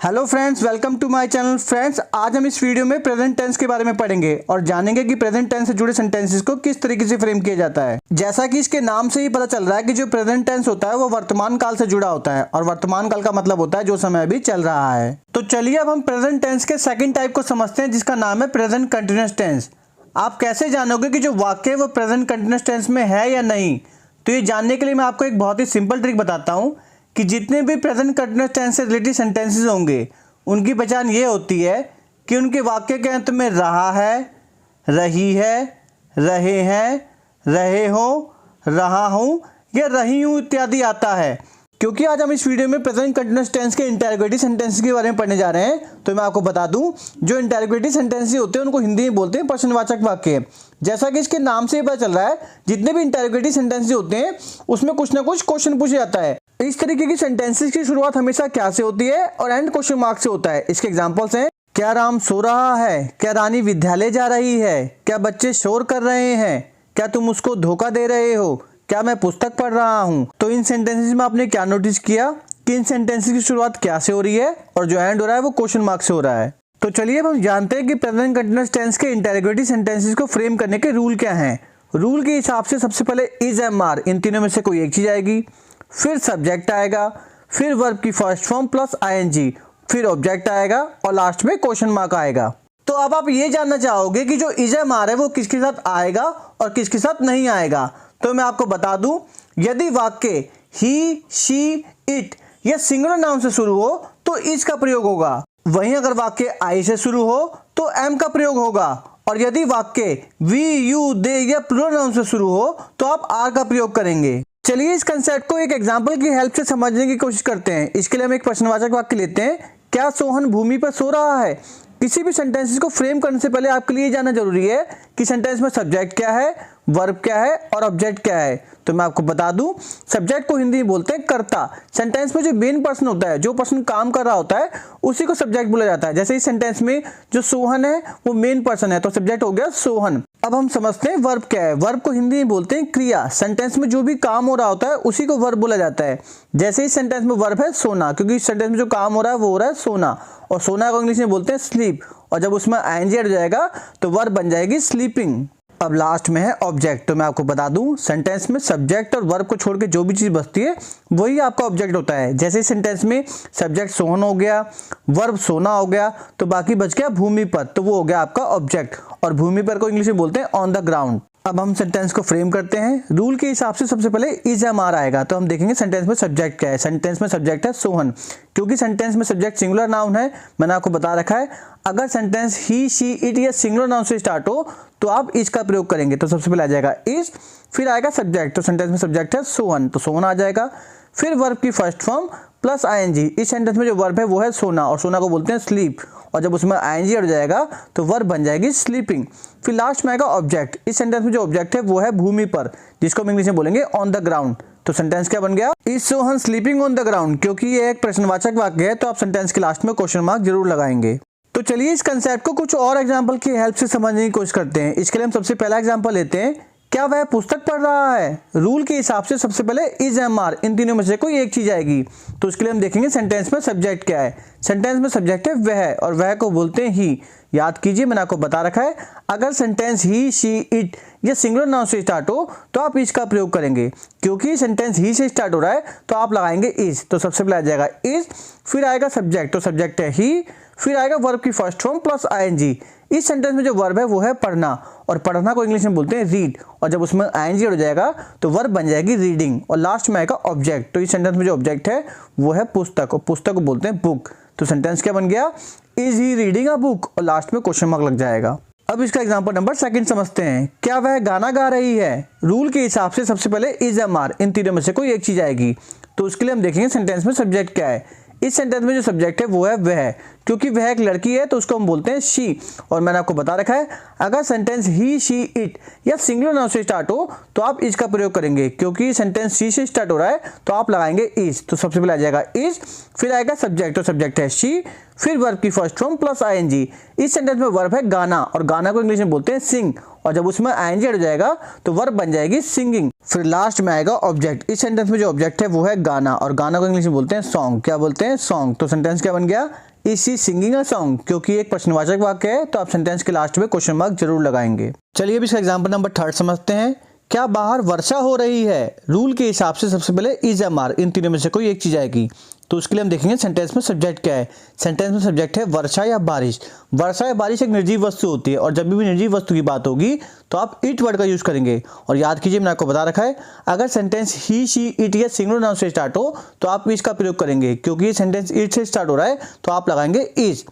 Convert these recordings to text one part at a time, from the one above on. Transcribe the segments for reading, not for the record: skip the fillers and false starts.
Hello friends, welcome to my channel. Friends, आज हम इस वीडियो में प्रेजेंट टेंस के बारे में पढ़ेंगे और जानेंगे कि प्रेजेंट टेंस से जुड़े सेंटेंसेस को किस तरीके से फ्रेम किया जाता है। जैसा कि इसके नाम से ही पता चल रहा है कि जो प्रेजेंट टेंस होता है वो वर्तमान काल से जुड़ा होता है और वर्तमान काल का मतलब होता है जो समय अभी चल रहा है। तो चलिए अब हम प्रेजेंट टेंस के सेकेंड टाइप को समझते हैं, जिसका नाम है प्रेजेंट कंटिन्यूअस टेंस। आप कैसे जानोगे कि जो वाक्य है वो प्रेजेंट कंटिन्यूअस टेंस में है या नहीं? तो ये जानने के लिए मैं आपको एक बहुत ही सिंपल ट्रिक बताता हूँ कि जितने भी प्रेजेंट कंटिन्यूअस टेंस से रिलेटेड सेंटेंसेस होंगे उनकी पहचान ये होती है कि उनके वाक्य के अंत में रहा है, रही है, रहे हैं, रहे हो, रहा हूँ या रही हूँ इत्यादि आता है। क्योंकि आज हम इस वीडियो में प्रेजेंट कंटिन्यूअस टेंस के इंटेरोगेटिव सेंटेंसेस के बारे में पढ़ने जा रहे हैं, तो मैं आपको बता दूं जो इंटेरोगेटिव सेंटेंसेस होते हैं उनको हिंदी में बोलते हैं प्रश्नवाचक वाक्य। जैसा कि इसके नाम से ही पता चल रहा है, जितने भी इंटेरोगेटिव सेंटेंसेस होते हैं उसमें कुछ ना कुछ क्वेश्चन पूछा जाता है। इस तरीके की सेंटेंसेस की शुरुआत हमेशा क्या से होती है और एंड क्वेश्चन मार्क से होता है। इसके एग्जांपल्स हैं, क्या राम सो रहा है? क्या रानी विद्यालय जा रही है? क्या बच्चे शोर कर रहे हैं? क्या तुम उसको धोखा दे रहे हो? क्या मैं पुस्तक पढ़ रहा हूँ? तो इन सेंटेंसेस में आपने क्या नोटिस किया कि इन सेंटेंसेस की शुरुआत क्या से हो रही है और जो एंड हो रहा है वो क्वेश्चन मार्क से हो रहा है। तो चलिए अब हम जानते हैं कि प्रेजेंट कंटिन्यूअस टेंस के इंटेरोगेटिव सेंटेंसेस को फ्रेम करने के रूल क्या हैं। रूल के हिसाब से सबसे पहले इज, एम, आर इन तीनों में से कोई एक चीज आएगी, फिर सब्जेक्ट आएगा, फिर वर्ब की फर्स्ट फॉर्म प्लस आईएनजी, फिर ऑब्जेक्ट आएगा और लास्ट में क्वेश्चन मार्क आएगा। तो अब आप ये जानना चाहोगे कि जो इज, एम, आर है वो किसके साथ आएगा और किसके साथ नहीं आएगा। तो मैं आपको बता दूं, यदि वाक्य ही, शी, इट या सिंगुलर नाउन से शुरू हो तो इज का प्रयोग होगा। वहीं अगर वाक्य आई से शुरू हो तो एम का प्रयोग होगा और यदि वाक्य वी, यू, दे या प्लूरल नाउन से शुरू हो तो आप आर का प्रयोग करेंगे। चलिए इस कंसेप्ट को एक एग्जांपल की हेल्प से समझने की कोशिश करते हैं। इसके लिए हम एक प्रश्नवाचक वाक्य लेते हैं, क्या सोहन भूमि पर सो रहा है? किसी भी सेंटेंसेस को फ्रेम करने से पहले आपके लिए जानना जरूरी है कि सेंटेंस में सब्जेक्ट क्या है, वर्ब क्या है और ऑब्जेक्ट क्या है। तो मैं आपको बता दूं, सब्जेक्ट को हिंदी में बोलते हैं कर्ता। सेंटेंस में जो मेन पर्सन होता है, जो पर्सन काम कर रहा होता है, उसी को सब्जेक्ट बोला जाता है। जैसे इस सेंटेंस में जो सोहन है वो मेन पर्सन है तो सब्जेक्ट हो गया सोहन। अब हम समझते हैं वर्ब क्या है। वर्ब को हिंदी में बोलते हैं क्रिया। सेंटेंस में जो भी काम हो रहा होता है उसी को वर्ब बोला जाता है। जैसे इस सेंटेंस में वर्ब है सोना, क्योंकि इस सेंटेंस में जो काम हो रहा है वो हो रहा है सोना, और सोना को इंग्लिश में बोलते हैं स्लीप, और जब उसमें आईएनजी ऐड हो जाएगा तो वर्ब बन जाएगी स्लीपिंग। अब लास्ट में है ऑब्जेक्ट। तो मैं आपको बता दूं, सेंटेंस में सब्जेक्ट और वर्ब को छोड़ के जो भी चीज बचती है वही आपका ऑब्जेक्ट होता है। जैसे इस सेंटेंस में सब्जेक्ट सोहन हो गया, वर्ब सोना हो गया, तो बाकी बच गया भूमि पर, तो वो हो गया आपका ऑब्जेक्ट, और भूमि पर को इंग्लिश में बोलते हैं ऑन द ग्राउंड। अब हम सेंटेंस को फ्रेम करते हैं। रूल के हिसाब से सबसे पहले इज, एम, आर आएगा। तो हम देखेंगे सेंटेंस में सब्जेक्ट क्या है। सेंटेंस में सब्जेक्ट है सोहन, क्योंकि सेंटेंस में सब्जेक्ट सिंगुलर नाउन है, मैंने आपको बता रखा है। अगर सेंटेंस ही, शी, इट या सिंगुलर नाउन से स्टार्ट हो तो आप इज का प्रयोग करेंगे। तो सबसे पहले आ जाएगा इज, फिर आएगा सब्जेक्ट। तो सेंटेंस में सब्जेक्ट है सोहन, तो सोहन आ जाएगा, फिर वर्ब की फर्स्ट फॉर्म प्लस आईएनजी। इस सेंटेंस में जो वर्ब है वो है सोना, और सोना को बोलते हैं स्लीप, और जब उसमें आईएनजी हट जाएगा तो वर्ब बन जाएगी स्लीपिंग। फिर लास्ट में आएगा ऑब्जेक्ट। इस सेंटेंस में जो ऑब्जेक्ट है वो है भूमि पर, जिसको हम इंग्लिश में बोलेंगे ऑन द ग्राउंड। तो सेंटेंस क्या बन गया? Is Sohan sleeping on the ground. क्योंकि ये एक प्रश्नवाचक वाक्य है तो आप सेंटेंस के लास्ट में क्वेश्चन मार्क जरूर लगाएंगे। तो चलिए इस कंसेप्ट को कुछ और एग्जांपल की हेल्प से समझने की कोशिश करते हैं। इसके लिए हम सबसे पहला एग्जांपल लेते हैं, क्या वह पुस्तक पढ़ रहा है? रूल के हिसाब से सबसे पहले इज, एम, आर इन तीनों में से कोई एक चीज आएगी। तो उसके लिए हम देखेंगे सेंटेंस में सब्जेक्ट क्या है। सेंटेंस में सब्जेक्ट है वह, और वह को बोलते हैं ही। याद कीजिए, मैंने आपको बता रखा है, अगर सेंटेंस ही, शी, इट या सिंगुलर नाउन से स्टार्ट हो तो आप इज का प्रयोग करेंगे। क्योंकि सेंटेंस ही से स्टार्ट हो रहा है तो आप लगाएंगे इज। तो सबसे पहले आ जाएगा इज, फिर आएगा सब्जेक्ट, तो सब्जेक्ट है ही, फिर आएगा वर्ब की फर्स्ट फॉर्म प्लस आईएनजी। इस सेंटेंस में जो वर्ब है वो है पढ़ना, और पढ़ना को इंग्लिश में बोलते हैं रीड, और जब उसमें आईएनजी हो जाएगा तो वर्ब बन जाएगी रीडिंग, और लास्ट में आएगा ऑब्जेक्ट। तो इस सेंटेंस में जो ऑब्जेक्ट है वो है पुस्तक, और पुस्तक को बोलते हैं बुक। तो सेंटेंस क्या बन गया? Is he reading a book, और लास्ट में क्वेश्चन मार्क लग जाएगा। अब इसका एग्जांपल नंबर सेकंड समझते हैं, क्या वह गाना गा रही है? रूल के हिसाब से सबसे पहले इज, एम, आर इन तीनों में से कोई एक चीज आएगी। तो उसके लिए हम देखेंगे सेंटेंस में सब्जेक्ट क्या है। इस सेंटेंस में जो सब्जेक्ट है वो है वह, क्योंकि वह एक लड़की है तो उसको हम बोलते हैं शी, और मैंने आपको बता रखा है, अगर सेंटेंस ही, शी, इट या सिंगुलर नाउन से स्टार्ट हो तो आप इज का प्रयोग करेंगे। क्योंकि सेंटेंस शी से स्टार्ट हो रहा है तो आप लगाएंगे इज। तो सबसे पहले आ जाएगा इज, फिर आएगा सब्जेक्ट, तो सब्जेक्ट है शी, फिर वर्ब की फर्स्ट फॉर्म प्लस आईएनजी। इस सेंटेंस में वर्ब है गाना, और गाना को इंग्लिश में बोलते हैं सिंग, और जब उसमें आईएनजी हो जाएगा तो वर्ब बन जाएगी सिंगिंग। फिर लास्ट में आएगा ऑब्जेक्ट। इस सेंटेंस में जो ऑब्जेक्ट है वो है गाना, और गाना को इंग्लिश में बोलते हैं सॉन्ग। क्या बोलते हैं? सॉन्ग। तो सेंटेंस क्या बन गया? Is she singing a song, क्योंकि एक प्रश्नवाचक वाक्य है तो आप सेंटेंस के लास्ट में क्वेश्चन मार्क जरूर लगाएंगे। चलिए अब इसका एग्जांपल नंबर 3 समझते हैं। क्या बाहर वर्षा हो रही है? रूल के हिसाब से सबसे पहले इज एम आर, इन तीनों में से कोई एक चीज आएगी। तो उसके लिए हम देखेंगे सेंटेंस में सब्जेक्ट क्या है। सेंटेंस में सब्जेक्ट है वर्षा या बारिश। वर्षा या बारिश एक निर्जीव वस्तु होती है, और जब भी निर्जीव वस्तु की बात होगी तो आप इट वर्ड का यूज करेंगे। और याद कीजिए, मैंने आपको बता रखा है, अगर सेंटेंस ही, शी, इट या सिंगुलर नाउन से स्टार्ट हो तो आप इज का प्रयोग करेंगे, क्योंकि ये सेंटेंस इट से स्टार्ट हो रहा है तो आप लगाएंगे इज।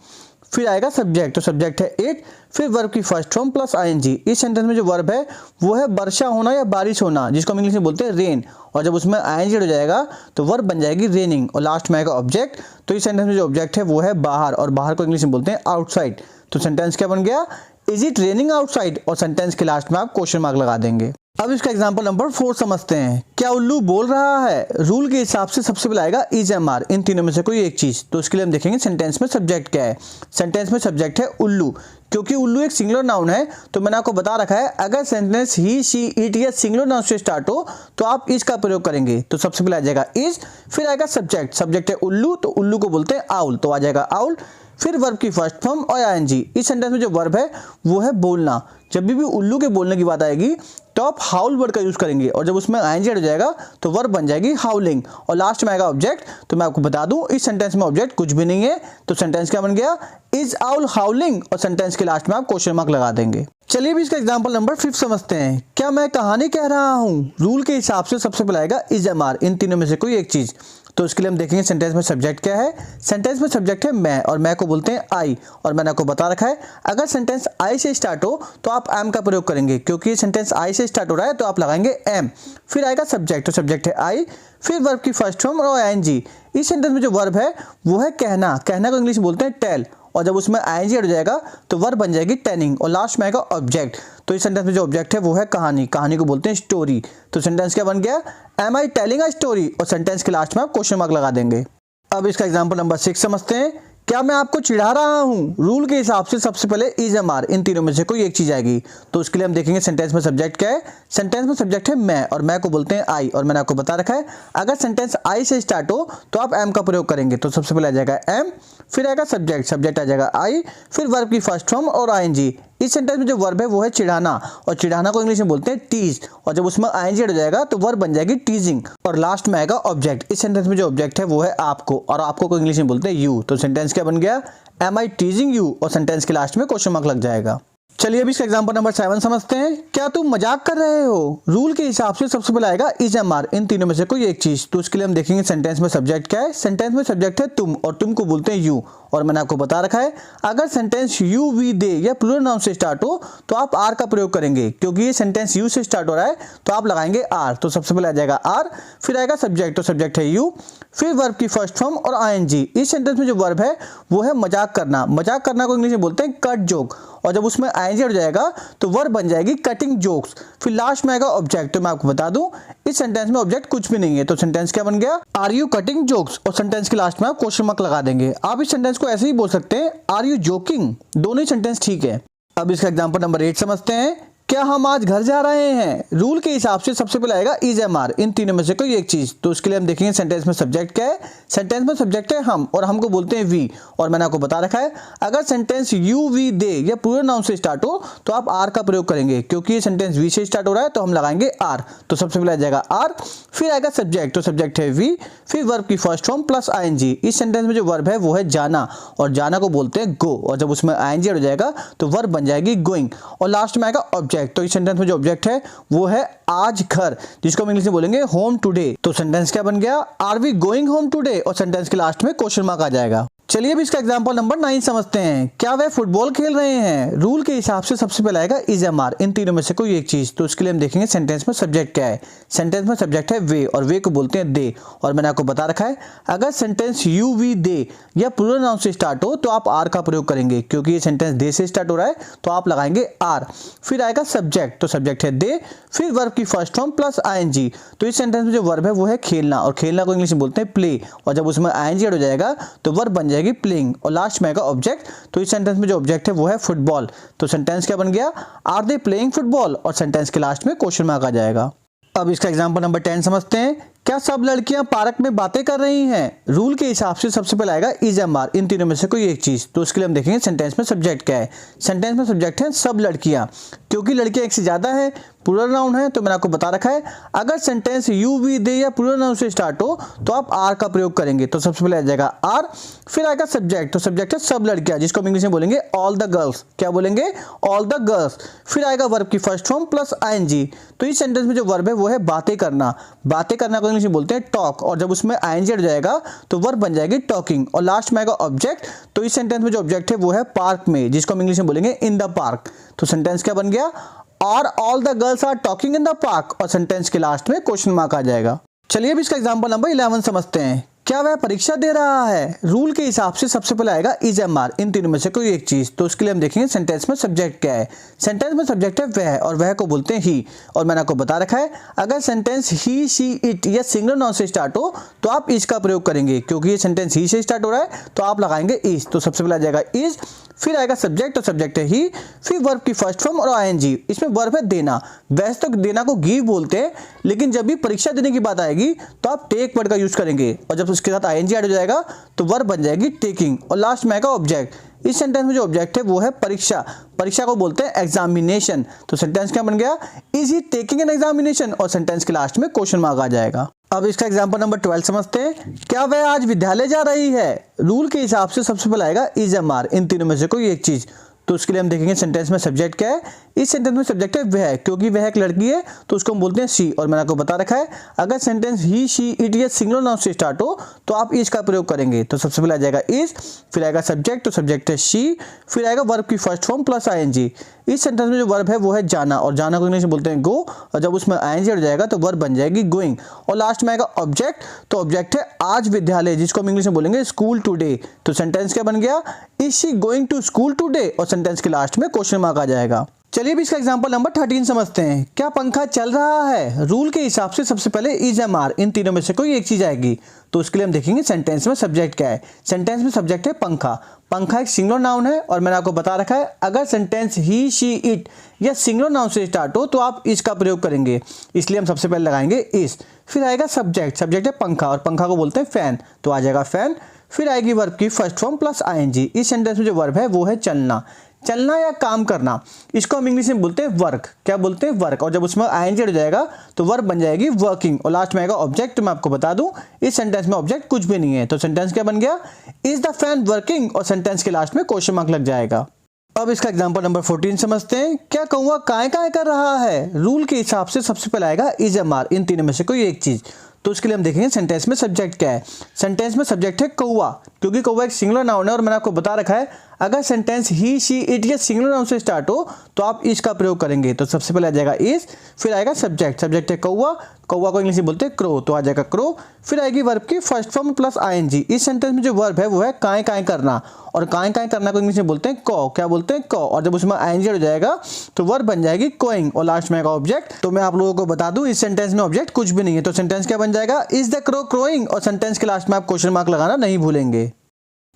फिर आएगा सब्जेक्ट, तो सब्जेक्ट है इट, फिर वर्ब की फर्स्ट फॉर्म प्लस आईएनजी। इस सेंटेंस में जो वर्ब है वो है वर्षा होना या बारिश होना, जिसको हम इंग्लिश में बोलते हैं रेन। और जब उसमें आईएनजी हो जाएगा तो वर्ब बन जाएगी रेनिंग, और लास्ट में आएगा ऑब्जेक्ट। तो इस सेंटेंस में जो ऑब्जेक्ट है वो है बाहर, और बाहर को इंग्लिश में बोलते हैं आउटसाइड। तो सेंटेंस क्या बन गया? इज इट रेनिंग आउटसाइड, और सेंटेंस के लास्ट में आप क्वेश्चन मार्क लगा देंगे। अब इसका एग्जांपल नंबर 4 समझते हैं। क्या उल्लू बोल रहा है? रूल के हिसाब से सबसे पहले आएगा इज एम आर, इन तीनों में से कोई एक चीज। तो उसके लिए हम देखेंगे सेंटेंस में सब्जेक्ट क्या है। सेंटेंस में सब्जेक्ट है उल्लू, क्योंकि उल्लू एक सिंगुलर नाउन है तो मैंने आपको बता रखा है, अगर सेंटेंस ही, शी, इट या सिंगुलर नाउन से स्टार्ट हो तो आप इज का प्रयोग करेंगे। तो सबसे पहले आ जाएगा इज, फिर आएगा सब्जेक्ट। सब्जेक्ट है उल्लू, तो उल्लू को बोलते हैं आउल, तो आ जाएगा आउल। फिर वर्ब की फर्स्ट फॉर्म और आईएनजी। इस सेंटेंस में जो वर्ब है वो है बोलना। जब भी उल्लू के बोलने की बात आएगी तो आप हाउल वर्ड का यूज करेंगे, और जब उसमें आईएनजी हो जाएगा तो वर्ब बन जाएगी हाउलिंग, और लास्ट में आएगा ऑब्जेक्ट। तो मैं आपको बता दूं, इस सेंटेंस में ऑब्जेक्ट कुछ भी नहीं है, तो सेंटेंस क्या बन गया? इज आउल हाउलिंग, और सेंटेंस के लास्ट में आप क्वेश्चन मार्क लगा देंगे। चलिए भी इसका एग्जांपल नंबर 5 समझते हैं। क्या मैं कहानी कह रहा हूं? रूल के हिसाब से सबसे पहले आएगा इज एम आर, इन तीनों में से कोई एक चीज। तो इसके लिए हम देखेंगे सेंटेंस में सब्जेक्ट क्या है। सेंटेंस में सब्जेक्ट है मैं, और मैं को बोलते हैं आई। और मैंने आपको बता रखा है, अगर सेंटेंस आई से स्टार्ट हो तो आप एम का प्रयोग करेंगे, क्योंकि ये सेंटेंस आई से स्टार्ट हो रहा है तो आप लगाएंगे एम। फिर आएगा सब्जेक्ट, तो सब्जेक्ट है आई, फिर वर्ब की फर्स्ट फॉर्म और आईएनजी। इस सेंटेंस में जो वर्ब है वो है कहना। कहना को इंग्लिश में बोलते हैं टेल, और जब उसमें आईएनजी हट जाएगा तो वर्ब बन जाएगी टेलिंग, और लास्ट में आएगा ऑब्जेक्ट। तो इस सेंटेंस में जो ऑब्जेक्ट है वो है कहानी। कहानी को बोलते हैं स्टोरी। तो सेंटेंस क्या बन गया? Am I telling a story, और सेंटेंस के लास्ट में आप क्वेश्चन मार्क लगा देंगे। अब इसका एग्जांपल नंबर 6 समझते हैं। क्या मैं आपको चिढ़ा रहा हूं? रूल के हिसाब से सबसे पहले इज एम आर, इन तीनों में से कोई एक चीज आएगी। तो उसके लिए हम देखेंगे सेंटेंस में सब्जेक्ट क्या है। सेंटेंस में सब्जेक्ट है मैं, और मैं को बोलते हैं आई। और मैंने आपको बता रखा है, अगर सेंटेंस आई से स्टार्ट हो तो आप एम का प्रयोग करेंगे। तो सबसे पहले आ जाएगा एम, फिर आएगा सब्जेक्ट। सब्जेक्ट आ जाएगा आई, फिर वर्ब की फर्स्ट फॉर्म और आईएनजी। इस सेंटेंस में जो वर्ब है वो है चिढ़ाना, और चिढ़ाना को इंग्लिश में बोलते हैं टीज। और जब उसमें आईएनजी हो जाएगा तो वर्ब बन जाएगी टीजिंग, और लास्ट में आएगा ऑब्जेक्ट। इस सेंटेंस में जो ऑब्जेक्ट है वो है आपको, और आपको को इंग्लिश में बोलते हैं यू। तो सेंटेंस क्या बन गया? एम आई टीजिंग यू, और सेंटेंस के लास्ट में क्वेश्चन मार्क लग जाएगा। चलिए अभी इसका एग्जांपल नंबर 7 समझते हैं। क्या तुम मजाक कर रहे हो? रूल के हिसाब से सबसे पहले आएगा इज एम आर, इन तीनों में से कोई एक चीज। तो उसके लिए हम देखेंगे सेंटेंस में सब्जेक्ट क्या है। सेंटेंस में सब्जेक्ट है तुम, और तुम को बोलते हैं यू। और मैंने आपको बता रखा है, अगर सेंटेंस यू, वी, दे या प्लूरल नाउन से स्टार्ट हो तो आप आर का प्रयोग करेंगे, क्योंकि ये सेंटेंस यू से स्टार्ट हो रहा है तो आप लगाएंगे आर। तो सबसे पहले आ जाएगा आर, फिर आएगा सब्जेक्ट। तो सब्जेक्ट है यू, फिर वर्ब की फर्स्ट फॉर्म और आईएनजी। इस सेंटेंस में जो वर्ब है वो है मजाक करना। मजाक करना को इंग्लिश में बोलते हैं कट जोक, और जब उसमें आईएनजी हट जाएगा तो वर्ब बन जाएगी कटिंग जोक्स। फिर लास्ट में आएगा ऑब्जेक्ट। तो मैं आपको बता दूं, इस सेंटेंस में ऑब्जेक्ट कुछ भी नहीं है। तो सेंटेंस क्या बन गया? आर यू कटिंग जोक्स, और सेंटेंस के लास्ट में आप क्वेश्चन मार्क लगा देंगे। आप इस सेंटेंस को ऐसे ही बोल सकते हैं, आर यू जोकिंग। दोनों ही सेंटेंस ठीक है। अब इसका एग्जांपल नंबर 8 समझते हैं। क्या हम आज घर जा रहे हैं? रूल के हिसाब से सबसे पहले आएगा इज एम आर, इन तीनों में से कोई एक चीज। तो उसके लिए हम देखेंगे सेंटेंस में सब्जेक्ट क्या है। सेंटेंस में सब्जेक्ट है हम, और हम को बोलते हैं वी। और मैंने आपको बता रखा है, अगर सेंटेंस यू, वी, दे या प्लूरल नाउन से स्टार्ट हो तो आप आर का प्रयोग करेंगे, क्योंकि ये सेंटेंस वी से स्टार्ट हो रहा है तो हम लगाएंगे आर। तो सबसे पहले आ जाएगा आर, फिर आएगा सब्जेक्ट। तो सब्जेक्ट है वी, फिर वर्ब की फर्स्ट फॉर्म प्लस आईएनजी। इस सेंटेंस में जो वर्ब है वो है जाना, और जाना को बोलते हैं गो। और जब उसमें आईएनजी हो जाएगा तो वर्ब बन जाएगी गोइंग, और लास्ट में आएगा ऑब्जेक्ट। तो इस सेंटेंस में जो ऑब्जेक्ट है वो है आज घर, जिसको हम इंग्लिश में बोलेंगे होम टुडे। तो सेंटेंस क्या बन गया? Are we going home today, और सेंटेंस के लास्ट में क्वेश्चन मार्क आ जाएगा। चलिए अब इसका एग्जांपल नंबर 9 समझते हैं। क्या वे फुटबॉल खेल रहे हैं? रूल के हिसाब से सबसे पहले आएगा इज एम आर, इन तीनों में से कोई एक चीज। तो उसके लिए हम देखेंगे सेंटेंस में सब्जेक्ट क्या है। सेंटेंस में सब्जेक्ट है वे, और वे को बोलते हैं दे। और मैंने आपको बता रखा है, अगर सेंटेंस यू, वी, दे या प्लूरल नाउन से स्टार्ट हो तो आप आर का प्रयोग करेंगे, क्योंकि ये सेंटेंस दे से स्टार्ट हो रहा है तो आप लगाएंगे आर। फिर आएगा सब्जेक्ट। तो सब्जेक्ट है दे, फिर वर्ब की फर्स्ट फॉर्म प्लस आईएनजी। तो इस सेंटेंस में जो वर्ब है वो है खेलना, और खेलना को इंग्लिश में बोलते हैं प्ले। और जब उसमें आईएनजी हो जाएगा तो वर्ब बन जाएगी प्लेइंग, और लास्ट में आएगा ऑब्जेक्ट। तो इस सेंटेंस में जो ऑब्जेक्ट है वो है फुटबॉल। तो सेंटेंस क्या बन गया? आर दे प्लेइंग फुटबॉल, और सेंटेंस के लास्ट में क्वेश्चन मार्क आ जाएगा। अब इसका एग्जांपल नंबर 10 समझते हैं। क्या सब लड़कियां पार्क में बातें कर रही हैं? रूल के हिसाब से सबसे पहले आएगा इज एम आर, इन तीनों में से कोई एक चीज। तो उसके लिए हम देखेंगे सेंटेंस में सब्जेक्ट क्या है। सेंटेंस में सब्जेक्ट है सब लड़कियां, क्योंकि लड़कियां एक से ज्यादा है, प्लूरल नाउन है, तो मैंने आपको बता रखा है अगर सेंटेंस यू वी दे या प्लूरल नाउन से स्टार्ट हो तो आप आर का प्रयोग करेंगे। तो सबसे पहले आ जाएगा आर, फिर आएगा सब्जेक्ट। तो सब्जेक्ट है सब लड़कियां, जिसको हम इंग्लिश में बोलेंगे ऑल द गर्ल्स। क्या बोलेंगे? All the girls. फिर आएगा वर्ब की फर्स्ट फॉर्म प्लस आईएनजी। तो इस सेंटेंस में जो वर्ब है वो है बातें करना। बातें करना को इंग्लिश में बोलते हैं टॉक, और जब उसमें आईएनजी हट जाएगा तो वर्ब बन जाएगी टॉकिंग। और लास्ट में आएगा ऑब्जेक्ट। तो इस सेंटेंस में जो ऑब्जेक्ट है वो है पार्क में, जिसको हम इंग्लिश में बोलेंगे इन द पार्क। तो सेंटेंस क्या बन गया? और all the girls are talking in the park, और सेंटेंस के लास्ट में क्वेश्चन मार्क आ जाएगा। चलिए अब इसका एग्जांपल नंबर 11 समझते हैं। क्या वह परीक्षा दे रहा है? रूल के हिसाब से सबसे पहले आएगा इज एम आर, इन तीनों में से कोई एक चीज। तो उसके लिए हम देखेंगे सेंटेंस में सब्जेक्ट क्या है। सेंटेंस में सब्जेक्ट है वह, और वह को बोलते हैं ही। और मैंने आपको बता रखा है अगर सेंटेंस ही शी इट या सिंगुलर नाउन से स्टार्ट हो तो आप इज का प्रयोग करेंगे, क्योंकि ये सेंटेंस ही से स्टार्ट हो रहा है तो आप लगाएंगे इज। तो सबसे पहले आ जाएगा इज, फिर आएगा सब्जेक्ट, तो सब्जेक्ट है ही, फिर वर्ब की फर्स्ट फॉर्म और आईएनजी। इसमें वर्ब है देना। वैसे तो देना को गिव बोलते हैं, लेकिन जब भी परीक्षा देने की बात आएगी तो आप टेक वर्ड का यूज करेंगे, और जब उसके साथ आईएनजी ऐड हो जाएगा तो वर्ब बन जाएगी टेकिंग। और लास्ट में आएगा ऑब्जेक्ट। इस सेंटेंस में जो ऑब्जेक्ट है वो है परीक्षा। परीक्षा को बोलते हैं एग्जामिनेशन। तो सेंटेंस क्या बन गया? Is he taking an examination, और सेंटेंस के लास्ट में क्वेश्चन मार्क आ जाएगा। अब इसका एग्जांपल नंबर 12 समझते हैं। क्या वह आज विद्यालय जा रही है? रूल के हिसाब से सबसे पहले आएगा इज एम आर, इन तीनों में से कोई एक चीज। तो उसके लिए हम देखेंगे सेंटेंस में सब्जेक्ट क्या है। इस सेंटेंस में सब्जेक्ट है वह, क्योंकि वह एक लड़की है तो उसको हम बोलते हैं शी। और मैंने आपको बता रखा है अगर सेंटेंस ही शी इट या सिंगुलर नाउन से स्टार्ट हो तो आप इज का प्रयोग करेंगे। तो सबसे पहले आ जाएगा इज, फिर आएगा सब्जेक्ट, तो सब्जेक्ट है शी, फिर आएगा वर्ब की फर्स्ट फॉर्म प्लस आईएनजी। इस सेंटेंस में जो वर्ब है वो है जाना, और जाना को इंग्लिश में बोलते हैं गो, और जब उसमें आईएनजी हट जाएगा तो वर्ब बन जाएगी गोइंग। और लास्ट में आएगा ऑब्जेक्ट। तो ऑब्जेक्ट है आज विद्यालय, जिसको हम इंग्लिश में बोलेंगे स्कूल टुडे। तो सेंटेंस क्या बन गया? Is she going to school today, और सेंटेंस के लास्ट में क्वेश्चन मार्क आ जाएगा। चलिए भी इसका एग्जांपल नंबर 13 समझते हैं। क्या पंखा चल रहा है? रूल के हिसाब से सबसे पहले इज एम आर, इन तीनों में से कोई एक चीज आएगी। तो उसके लिए हम देखेंगे सेंटेंस में सब्जेक्ट क्या है। सेंटेंस में सब्जेक्ट है पंखा। पंखा एक सिंगुलर नाउन है, और मैंने आपको बता रखा है अगर सेंटेंस ही शी इट या सिंगुलर नाउन से स्टार्ट हो तो आप इस का प्रयोग करेंगे, इसलिए हम सबसे पहले लगाएंगे इस। फिर आएगा सब्जेक्ट। सब्जेक्ट है पंखा, और पंखा को बोलते हैं फैन, तो आ जाएगा फैन। फिर आएगी वर्ब की फर्स्ट फॉर्म प्लस आईएनजी। इस सेंटेंस में जो वर्ब है वो है चलना। चलना या काम करना, इसको हम इंग्लिश में बोलते हैं वर्क। क्या बोलते हैं? वर्क। और जब उसमें आईएनजी हट जाएगा तो वर्ब बन जाएगी वर्किंग। और लास्ट में आएगा ऑब्जेक्ट। मैं आपको बता दूं इस सेंटेंस में ऑब्जेक्ट कुछ भी नहीं है। तो सेंटेंस क्या बन गया? इज द फैन वर्किंग, और सेंटेंस के लास्ट में क्वेश्चन मार्क लग जाएगा। अब इसका एग्जांपल नंबर 14 समझते हैं। क्या कौवा काय काय कर रहा है? रूल के हिसाब से सबसे पहले आएगा इज एम आर, इन तीनों में से कोई एक चीज। तो उसके लिए हम देखेंगे सेंटेंस में सब्जेक्ट क्या है। सेंटेंस में सब्जेक्ट है कौवा, क्योंकि कौवा एक सिंगुलर नाउन है, और मैंने आपको बता रखा है अगर सेंटेंस ही शी इट या सिंगुलर नाउन से स्टार्ट हो तो आप इस का प्रयोग करेंगे। तो सबसे पहले आ जाएगा इज, फिर आएगा सब्जेक्ट। सब्जेक्ट है कौवा, कौवा को इंग्लिश में बोलते हैं क्रो, तो आ जाएगा क्रो। फिर आएगी वर्ब की फर्स्ट फॉर्म प्लस आईएनजी। इस सेंटेंस में जो वर्ब है वो है काय काय करना, और काय काय करना को इंग्लिश में बोलते हैं कौ। क्या बोलते हैं? कौ। और जब उसमें आईएनजी हो जाएगा तो वर्ब बन जाएगी कोइंग, और लास्ट में आएगा ऑब्जेक्ट। तो मैं आप लोगों को बता दूं इस सेंटेंस में ऑब्जेक्ट कुछ भी नहीं है। तो सेंटेंस क्या बन जाएगा? इज द क्रो क्रोइंग, और सेंटेंस के लास्ट में आप क्वेश्चन मार्क लगाना नहीं भूलेंगे।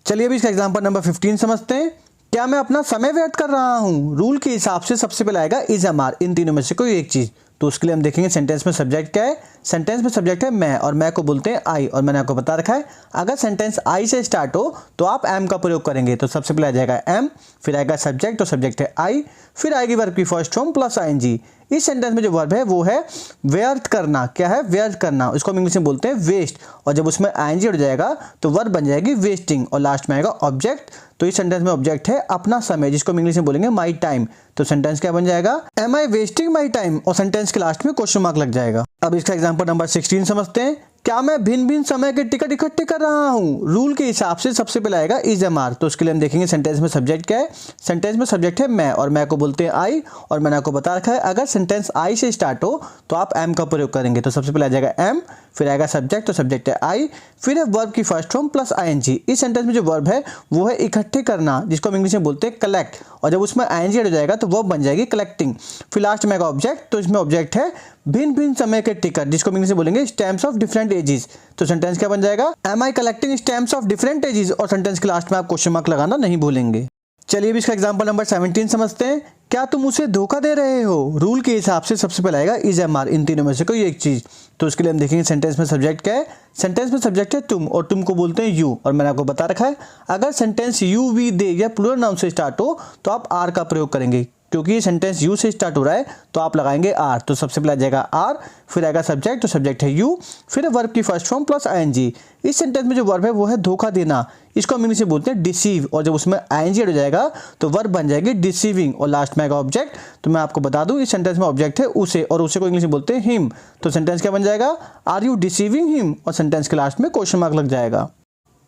चलिए अभी इसका एग्जांपल नंबर 15 समझते हैं। क्या मैं अपना समय व्यर्थ कर रहा हूं? रूल के हिसाब से सबसे पहले आएगा इज एम आर, इन तीनों में से कोई एक चीज। तो उसके लिए हम देखेंगे सेंटेंस में सब्जेक्ट क्या है। सेंटेंस में सब्जेक्ट है मैं, और मैं को बोलते हैं आई, और मैंने आपको बता रखा है अगर सेंटेंस आई से स्टार्ट हो तो आप एम का प्रयोग करेंगे। तो सबसे पहले आ जाएगा एम, फिर आएगा सब्जेक्ट, तो सब्जेक्ट है आई, फिर आएगी वर्ब की फर्स्ट फॉर्म प्लस आईएनजी। इस सेंटेंस में जो वर्ब है वो है व्यर्थ करना। क्या है? व्यर्थ करना। उसको हम इंग्लिश में बोलते हैं वेस्ट, और जब उसमें आईएनजी हट जाएगा तो वर्ब बन जाएगी वेस्टिंग, और लास्ट में आएगा ऑब्जेक्ट। तो इस सेंटेंस में ऑब्जेक्ट है अपना समय, जिसको हम इंग्लिश में बोलेंगे माई टाइम। तो सेंटेंस क्या बन जाएगा? Am I wasting my time, और सेंटेंस के लास्ट में क्वेश्चन मार्क लग जाएगा। अब इसका एग्जांपल नंबर 16 समझते हैं। क्या मैं भिन्न भिन्न समय के टिकट इकट्ठे कर रहा हूं? रूल के हिसाब से सबसे पहले आएगा इज एम आर। तो उसके लिए हम देखेंगे सेंटेंस में सब्जेक्ट क्या है। सेंटेंस में सब्जेक्ट है मैं, और मैं को बोलते हैं आई, और मैंने आपको बता रखा है अगर सेंटेंस आई से स्टार्ट हो तो आप एम का प्रयोग करेंगे। तो सबसे पहले आ जाएगा एम, फिर आएगा सब्जेक्ट, तो सब्जेक्ट है आई, फिर है वर्ब की फर्स्ट फॉर्म प्लस आईएनजी। इस सेंटेंस में जो वर्ब है वो है इकट्ठे करना, जिसको हम इंग्लिश में बोलते हैं कलेक्ट, और जब उसमें आईएनजी हो जाएगा तो वर्ब बन जाएगी कलेक्टिंग। फिर लास्ट में आएगा ऑब्जेक्ट। तो इसमें ऑब्जेक्ट है भिन्न भिन्न समय के टिकट, जिसको हम इंग्लिश में बोलेंगे स्टैम्प्स ऑफ डिफरेंट एजेस। तो सेंटेंस क्या बन जाएगा? Am I collecting stamps of different ages, और सेंटेंस के लास्ट में आप क्वेश्चन मार्क लगाना नहीं भूलेंगे। चलिए भी इसका एग्जांपल नंबर 17 समझते हैं। क्या तुम उसे धोखा दे रहे हो? रूल के हिसाब से सबसे पहले आएगा इज एम आर, इन तीनों में से कोई एक चीज। तो उसके लिए हम देखेंगे सेंटेंस में सब्जेक्ट क्या है। सेंटेंस में सब्जेक्ट है तुम, और तुम को बोलते हैं यू, और मैंने आपको बता रखा है अगर सेंटेंस यू वी दे या प्लूरल नाउन से स्टार्ट हो तो आप आर का प्रयोग करेंगे। क्योंकि ये सेंटेंस यू से स्टार्ट हो रहा है तो आप लगाएंगे आर। तो सबसे पहले आ जाएगा आर, फिर आएगा सब्जेक्ट, तो सब्जेक्ट है यू, फिर वर्ब की फर्स्ट फॉर्म प्लस आईएनजी। इस सेंटेंस में जो वर्ब है वो है धोखा देना, इसको हम इंग्लिश में बोलते हैं डिसीव, और जब उसमें आईएनजी ऐड हो जाएगा तो वर्ब बन जाएगी डिसीविंग, और लास्ट में आएगा ऑब्जेक्ट। तो मैं आपको बता दूं इस सेंटेंस में ऑब्जेक्ट है उसे, और उसे को इंग्लिश में बोलते हैं हिम। तो सेंटेंस क्या बन जाएगा? आर यू डिसीविंग हिम, और सेंटेंस के लास्ट में क्वेश्चन मार्क लग जाएगा।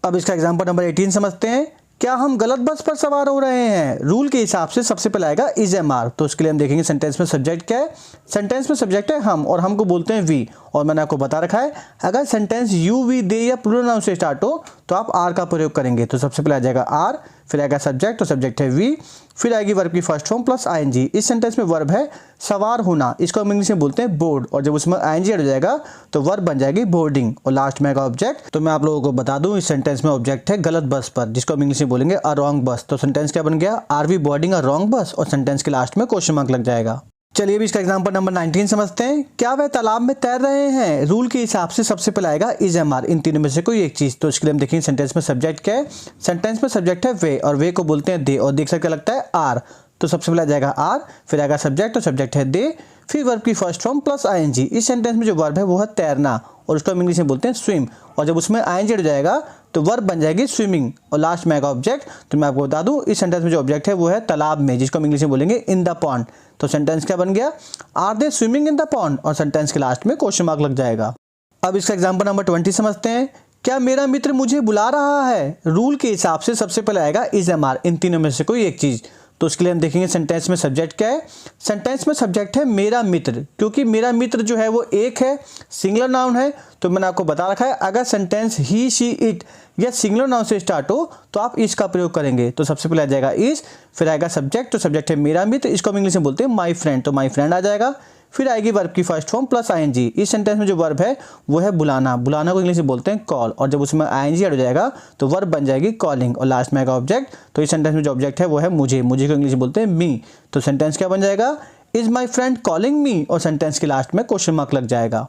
अब इसका एग्जाम्पल नंबर 18 समझते हैं। क्या हम गलत बस पर सवार हो रहे हैं? रूल के हिसाब से सबसे पहले आएगा इज एम आर। तो उसके लिए हम देखेंगे सेंटेंस में सब्जेक्ट क्या है। सेंटेंस में सब्जेक्ट है हम, और हम को बोलते हैं वी, और मैंने आपको बता रखा है अगर सेंटेंस यू वी दे या प्लूरल नाउन से स्टार्ट हो तो आप आर का प्रयोग करेंगे। तो सबसे पहले आ जाएगा आर, फिर आएगा सब्जेक्ट, तो सब्जेक्ट है वी, फिर आएगी वर्ब की फर्स्ट फॉर्म प्लस आईएनजी। इस सेंटेंस में वर्ब है सवार होना, इसको हम इंग्लिश में बोलते हैं बोर्ड, और जब उसमें आईएनजी ऐड हो जाएगा तो वर्ब बन जाएगी बोर्डिंग, और लास्ट में आएगा ऑब्जेक्ट। तो मैं आप लोगों को बता दूं इस सेंटेंस में ऑब्जेक्ट है गलत बस पर, जिसको हम इंग्लिश में बोलेंगे अ रॉन्ग बस। तो सेंटेंस क्या बन गया? Are we boarding a wrong bus, और सेंटेंस के लास्ट में क्वेश्चन मार्क लग जाएगा। चलिए अभी इसका एग्जांपल नंबर 19 समझते हैं। क्या वह तालाब में तैर रहे हैं? रूल के हिसाब से सबसे पहले आएगा इज एम आर, इन तीनों में से कोई एक चीज। तो इसके लिए हम देखेंगे सेंटेंस में सब्जेक्ट क्या है। सेंटेंस में सब्जेक्ट है वे, और वे को बोलते हैं दे, और देख सकते लगता है आर। तो सबसे पहले आ जाएगा आर, फिर आएगा सब्जेक्ट, तो सब्जेक्ट है दे, फिर वर्ब की फर्स्ट फॉर्म प्लस आईएनजी। इस सेंटेंस में जो वर्ब है वो है तैरना, और उसको हम इंग्लिश में बोलते हैं स्विम, और जब उसमें आईएनजी हो जाएगा तो वर्ब बन जाएगी स्विमिंग, और लास्ट में आएगा ऑब्जेक्ट। तो मैं आपको बता दूं इस सेंटेंस में जो ऑब्जेक्ट है वो है तालाब में, जिसको हम इंग्लिश में बोलेंगे इन द पॉन्ड। तो सेंटेंस क्या बन गया? Are they swimming in the pond, और सेंटेंस के लास्ट में क्वेश्चन मार्क लग जाएगा। अब इसका एग्जांपल नंबर 20 समझते हैं। क्या मेरा मित्र मुझे बुला रहा है? रूल के हिसाब से सबसे पहले आएगा इज एम आर, इन तीनों में से कोई एक चीज। तो उसके लिए हम देखेंगे सेंटेंस में सब्जेक्ट क्या है। सेंटेंस में सब्जेक्ट है मेरा मित्र, क्योंकि मेरा मित्र जो है वो एक है, सिंगुलर नाउन है। तो मैंने आपको बता रखा है अगर सेंटेंस ही शी इट या सिंगुलर नाउन से स्टार्ट हो तो आप इस का प्रयोग करेंगे। तो सबसे पहले आ जाएगा इस, फिर आएगा सब्जेक्ट, तो सब्जेक्ट है मेरा मित्र, इसको हम इंग्लिश में बोलते हैं माई फ्रेंड। तो माई फ्रेंड आ जाएगा, फिर आएगी वर्ब की फर्स्ट फॉर्म प्लस आईएनजी। इस सेंटेंस में जो वर्ब है वो है बुलाना, बुलाना को इंग्लिश में बोलते हैं कॉल, और जब उसमें आईएनजी ऐड हो जाएगा तो वर्ब बन जाएगी कॉलिंग, और लास्ट में आएगा ऑब्जेक्ट। तो इस सेंटेंस में जो ऑब्जेक्ट है वो है मुझे, मुझे को इंग्लिश में बोलते हैं मी। तो सेंटेंस क्या बन जाएगा? Is my friend calling me, और सेंटेंस के लास्ट में क्वेश्चन मार्क लग जाएगा।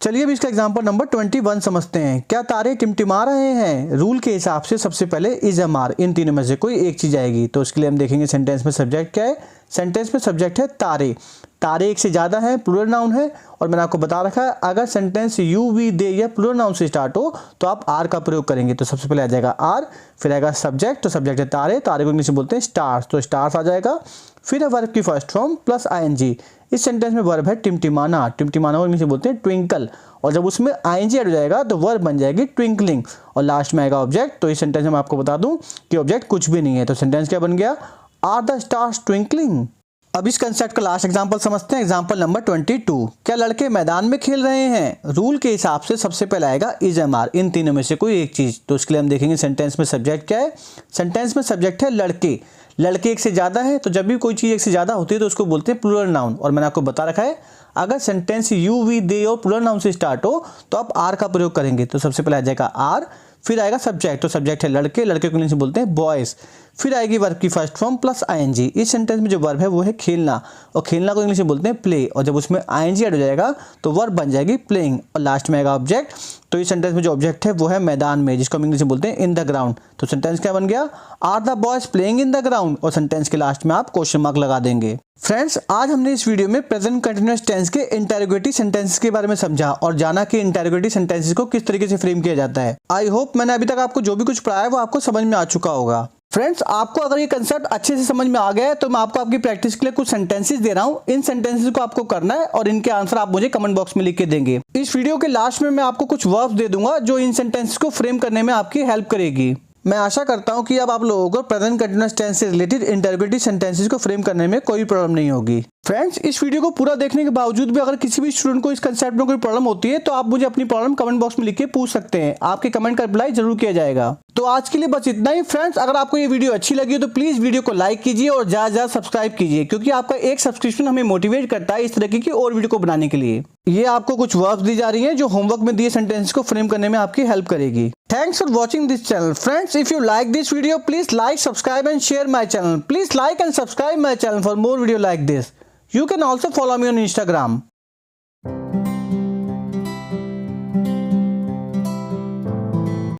चलिए अभी इसका एग्जांपल नंबर 21 समझते हैं। क्या तारे टिमटिमा रहे हैं? रूल के हिसाब से सबसे पहले इज एम आर, इन तीनों में से कोई एक चीज आएगी। तो उसके लिए हम देखेंगे सेंटेंस में सब्जेक्ट क्या है। सेंटेंस में सब्जेक्ट है तारे, तारे एक से ज़्यादा है, प्लूरल नाउन है, और मैंने आपको बता रखा है अगर सेंटेंस यू वी दे या प्लूरल नाउन से स्टार्ट हो तो आप आर का प्रयोग करेंगे। तो सबसे पहले आ जाएगा आर, फिर आएगा सब्जेक्ट, तो सब्जेक्ट है तारे, तारे को इंग्लिश में बोलते हैं स्टार्स, तो स्टार्स आ जाएगा, फिर है वर्ब की फर्स्ट फॉर्म प्लस आईएनजी। इस सेंटेंस में वर्ब है टिमटिमाना, टिमटिमाना को इंग्लिश में बोलते हैं ट्विंकल, और जब उसमें आईएनजी ऐड हो जाएगा तो वर्ब बन जाएगी ट्विंकलिंग, और लास्ट में आएगा ऑब्जेक्ट। तो इस सेंटेंस में मैं आपको बता दूं कि ऑब्जेक्ट कुछ भी नहीं है। तो सेंटेंस क्या बन गया? Are the stars twinkling. अब इस कंसेप्ट का लास्ट एग्जांपल समझते हैं। Example number 22। क्या लड़के मैदान में खेल रहे हैं? रूल के हिसाब से सबसे पहले आएगा इज एम आर, इन तीनों में से कोई एक चीज। तो उसके लिए हम देखेंगे सेंटेंस में सब्जेक्ट क्या है। सेंटेंस में सब्जेक्ट है लड़के, लड़के एक से ज़्यादा है, तो जब भी कोई चीज़ एक से ज़्यादा होती है तो उसको बोलते हैं प्लूरल नाउन, और मैंने आपको बता रखा है अगर सेंटेंस यू वी दे और प्लूरल नाउन से स्टार्ट हो तो आप आर का प्रयोग करेंगे। तो सबसे पहले आ जाएगा आर, फिर आएगा सब्जेक्ट, तो सब्जेक्ट है लड़के, लड़के को इंग्लिश में बोलते हैं बॉयज़, फिर आएगी वर्ब की फर्स्ट फॉर्म प्लस आईएनजी। इस सेंटेंस में जो वर्ब है वो है खेलना, और खेलना को इंग्लिश में बोलते हैं प्ले, और जब उसमें आईएनजी ऐड हो जाएगा तो वर्ब बन जाएगी प्लेइंग, और लास्ट में आएगा ऑब्जेक्ट। तो इस सेंटेंस में जो ऑब्जेक्ट है वो है मैदान में, जिसको हम इंग्लिश में बोलते हैं इन द ग्राउंड। तो सेंटेंस क्या बन गया? Are the boys playing in the ground, और सेंटेंस के लास्ट में आप क्वेश्चन मार्क लगा देंगे। फ्रेंड्स, आज हमने इस वीडियो में प्रेजेंट कंटिन्यूअस टेंस के इंटेरोगेटिव सेंटेंसेस के बारे में समझा और जाना कि इंटेरोगेटिव सेंटेंसेस को किस तरीके से फ्रेम किया जाता है। आई होप मैंने अभी तक आपको जो भी कुछ पढ़ाया है वो आपको समझ में आ चुका होगा। फ्रेंड्स, आपको अगर ये कंसेप्ट अच्छे से समझ में आ गया है तो मैं आपको आपकी प्रैक्टिस के लिए कुछ सेंटेंसेस दे रहा हूँ। इन सेंटेंसेस को आपको करना है और इनके आंसर आप मुझे कमेंट बॉक्स में लिख के देंगे। इस वीडियो के लास्ट में मैं आपको कुछ वर्ब्स दे दूंगा जो इन सेंटेंसेस को फ्रेम करने में आपकी हेल्प करेगी। मैं आशा करता हूँ कि अब आप लोगों को प्रेजेंट कंटिन्यूअस टेंस से रिलेटेड इंटेरोगेटिव सेंटेंसेस को फ्रेम करने में कोई प्रॉब्लम नहीं होगी। फ्रेंड्स, इस वीडियो को पूरा देखने के बावजूद भी अगर किसी भी स्टूडेंट को इस कंसेप्ट में कोई प्रॉब्लम होती है तो आप मुझे अपनी प्रॉब्लम कमेंट बॉक्स में लिख के पूछ सकते हैं। आपके कमेंट का रिप्लाई जरूर किया जाएगा। तो आज के लिए बस इतना ही फ्रेंड्स। अगर आपको ये वीडियो अच्छी लगी हो तो प्लीज वीडियो को लाइक कीजिए और ज्यादा सब्सक्राइब कीजिए, क्योंकि आपका एक सब्सक्रिप्शन हमें मोटिवेट करता है इस तरीके की और वीडियो को बनाने के लिए। ये आपको कुछ वर्ब्स दी जा रही है जो होमवर्क में दिए सेंटेंस को फ्रेम करने में आपकी हेल्प करेगी। Thanks for watching this channel friends. If you like this video please like, subscribe and share my channel. Please like and subscribe my channel for more video like this. You can also follow me on Instagram.